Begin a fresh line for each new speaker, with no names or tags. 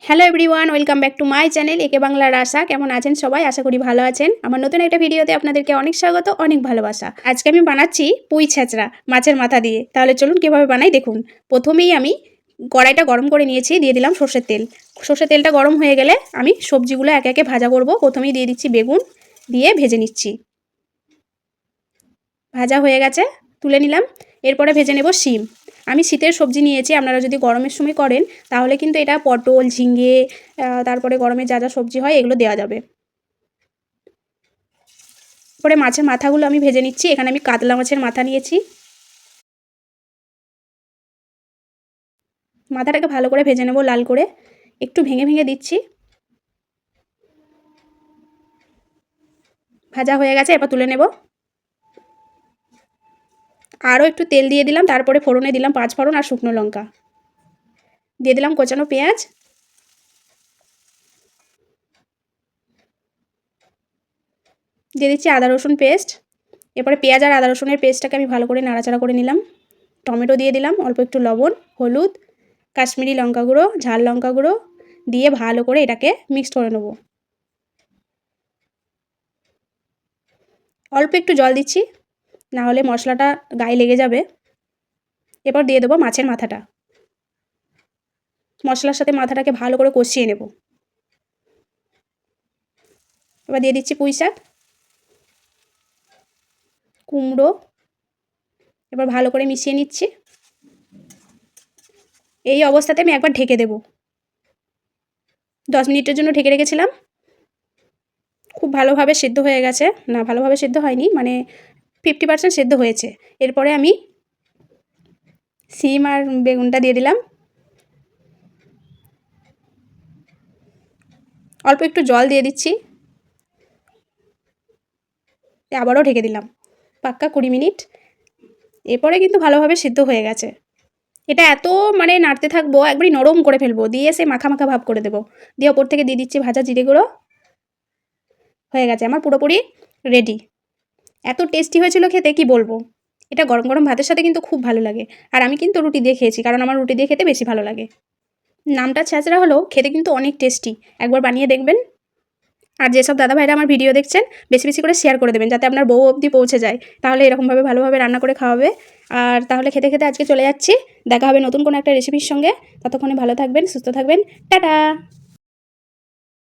Hello everyone, welcome back to my channel একে বাংলার আশা। কেমন আছেন সবাই? আশা করি ভালো আছেন। আমার নতুন একটা ভিডিওতে আপনাদেরকে অনেক স্বাগত, অনেক ভালোবাসা। আজকে আমি বানাচ্ছি পুঁই ছেঁচড়া মাছের মাথা দিয়ে। তাহলে চলুন কীভাবে বানাই দেখুন। প্রথমেই আমি কড়াইটা গরম করে নিয়েছি, দিয়ে দিলাম সর্ষের তেল। সর্ষের তেলটা গরম হয়ে গেলে আমি সবজিগুলো একে একে ভাজা করব। প্রথমেই দিয়ে দিচ্ছি বেগুন, দিয়ে ভেজে নিচ্ছি। ভাজা হয়ে গেছে, তুলে নিলাম। এরপরে ভেজে নেব শিম। আমি শীতের সবজি নিয়েছি, আপনারা যদি গরমের সময় করেন তাহলে কিন্তু এটা পটল, ঝিঙে, তারপরে গরমে যা যা সবজি হয় এগুলো দেওয়া যাবে। পরে মাছের মাথাগুলো আমি ভেজে নিচ্ছি। এখানে আমি কাতলা মাছের মাথা নিয়েছি। মাথাটাকে ভালো করে ভেজে নেব লাল করে, একটু ভেঙে ভেঙে দিচ্ছি। ভাজা হয়ে গেছে, এরপর তুলে নেব। আরও একটু তেল দিয়ে দিলাম, তারপরে ফোড়নে দিলাম 5 ফোড়ন আর শুকনো লঙ্কা, দিয়ে দিলাম কোচানো পেঁয়াজ, দিয়ে দিচ্ছি আদা রসুন পেস্ট। এরপরে পেঁয়াজ আর আদা রসুনের পেস্টটাকে আমি ভালো করে নাড়াচাড়া করে নিলাম। টমেটো দিয়ে দিলাম, অল্প একটু লবণ, হলুদ, কাশ্মীরি লঙ্কা গুঁড়ো, ঝাল লঙ্কা গুঁড়ো দিয়ে ভালো করে এটাকে মিক্সড করে নেব। অল্প একটু জল দিচ্ছি, না হলে মশলাটা গায়ে লেগে যাবে। এরপর দিয়ে দেবো মাছের মাথাটা। মশলার সাথে মাথাটাকে ভালো করে কষিয়ে নেব। এবার দিয়ে দিচ্ছি পুঁই শাক, কুমড়ো। এবার ভালো করে মিশিয়ে নিচ্ছি। এই অবস্থাতে আমি একবার ঢেকে দেব। 10 মিনিটের জন্য ঢেকে রেখেছিলাম। খুব ভালোভাবে সেদ্ধ হয়ে গেছে। না, ভালোভাবে সেদ্ধ হয়নি, মানে 50% সেদ্ধ হয়েছে। এরপরে আমি শিম আর বেগুনটা দিয়ে দিলাম। অল্প একটু জল দিয়ে দিচ্ছি, আবারও ঢেকে দিলাম পাক্কা 20 মিনিট। এরপরে কিন্তু ভালোভাবে সিদ্ধ হয়ে গেছে। এটা এত নাড়তে থাকবো, একবারই নরম করে ফেলবো, দিয়ে সে মাখা মাখা ভাব করে দেবো। দিয়ে ওপর থেকে দিয়ে দিচ্ছি ভাজা জিরে গুঁড়ো। হয়ে গেছে আমার পুরোপুরি রেডি। এত টেস্টি হয়েছিল খেতে, কি বলবো। এটা গরম গরম ভাতের সাথে কিন্তু খুব ভালো লাগে। আর আমি কিন্তু রুটি দিয়ে খেয়েছি, কারণ আমার রুটি দিয়ে খেতে বেশি ভালো লাগে। নামটা ছেঁচড়া হলেও খেতে কিন্তু অনেক টেস্টি। একবার বানিয়ে দেখবেন। আর যেসব দাদা ভাইরা আমার ভিডিও দেখছেন, বেশি বেশি করে শেয়ার করে দেবেন, যাতে আপনার বউ অবধি পৌঁছে যায়। তাহলে এরকমভাবে ভালোভাবে রান্না করে খাওয়াবে। আর তাহলে খেতে খেতে আজকে চলে যাচ্ছি। দেখা হবে নতুন কোনো একটা রেসিপির সঙ্গে। ততক্ষণে ভালো থাকবেন, সুস্থ থাকবেন। টাটা।